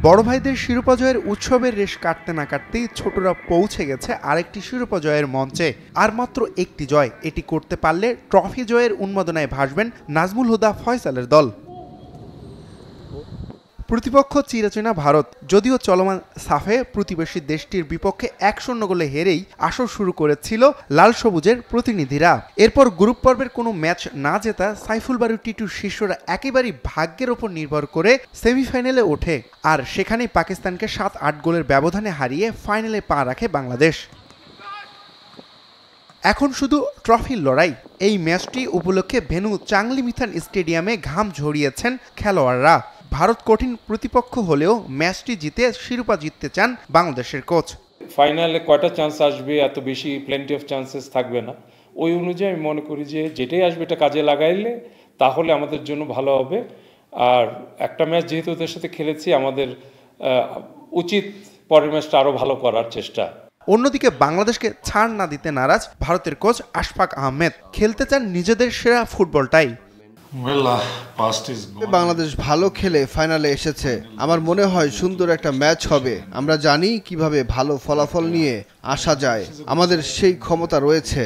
বড় ভাইদের শিরোপা জয়ের উৎসবের রেশ কাটতে না কাটতেই ছোটরা পৌঁছে গেছে আরেকটি শিরোপা জয়ের মঞ্চে। আর মাত্র একটি জয়, এটি করতে পারলে ট্রফি জয়ের উন্মাদনায় ভাসবেন নাজমুল হুদা ফয়সালের দল। প্রতিপক্ষ চিরাচেনা ভারত, যদিও চলমান সাফে প্রতিবেশী দেশটির বিপক্ষে 1-0 গোলে হেরেই আসর শুরু করেছিল লাল সবুজের প্রতিনিধিরা। এরপর গ্রুপ পর্বের কোনো ম্যাচ না জেতা সাইফুল বারী টিটুর শিষ্যরা একেবারেই ভাগ্যের ওপর নির্ভর করে সেমিফাইনালে ওঠে, আর সেখানেই পাকিস্তানকে 7-8 গোলের ব্যবধানে হারিয়ে ফাইনালে পা রাখে বাংলাদেশ। এখন শুধু ট্রফির লড়াই। এই ম্যাচটি উপলক্ষে ভেন্যু চাংলি মিথান স্টেডিয়ামে ঘাম ঝরিয়েছেন খেলোয়াড়রা। ভারত কঠিন প্রতিপক্ষ হলেও ম্যাচটি জিতে শিরোপা জিততে চান বাংলাদেশের কোচ। ফাইনালে কয়টা চান্স আসবে, এত বেশি প্লেন্টি অফ চান্সেস থাকবে না। ওই অনুযায়ী আমি মনে করি যে যেটাই আসবে এটা কাজে লাগাইলে তাহলে আমাদের জন্য ভালো হবে। আর একটা ম্যাচ যেহেতু ওদের সাথে খেলেছি, আমাদের উচিত পরের ম্যাচটা আরও ভালো করার চেষ্টা। অন্যদিকে বাংলাদেশকে ছাড় না দিতে নারাজ ভারতের কোচ আশফাক আহমেদ। খেলতে চান নিজেদের সেরা ফুটবলটাই। বাংলাদেশ ভালো খেলে ফাইনালে এসেছে, আমার মনে হয় সুন্দর একটা ম্যাচ হবে। আমরা জানি কিভাবে ভালো ফলাফল নিয়ে আসা যায়, আমাদের সেই ক্ষমতা রয়েছে।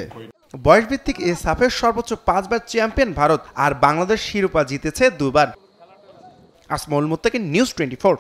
বয়সভিত্তিক এ সাফের সর্বোচ্চ 5 বার চ্যাম্পিয়ন ভারত, আর বাংলাদেশ শিরোপা জিতেছে 2 বার। আসমাউল মুত্তাকিন, নিউজ 24।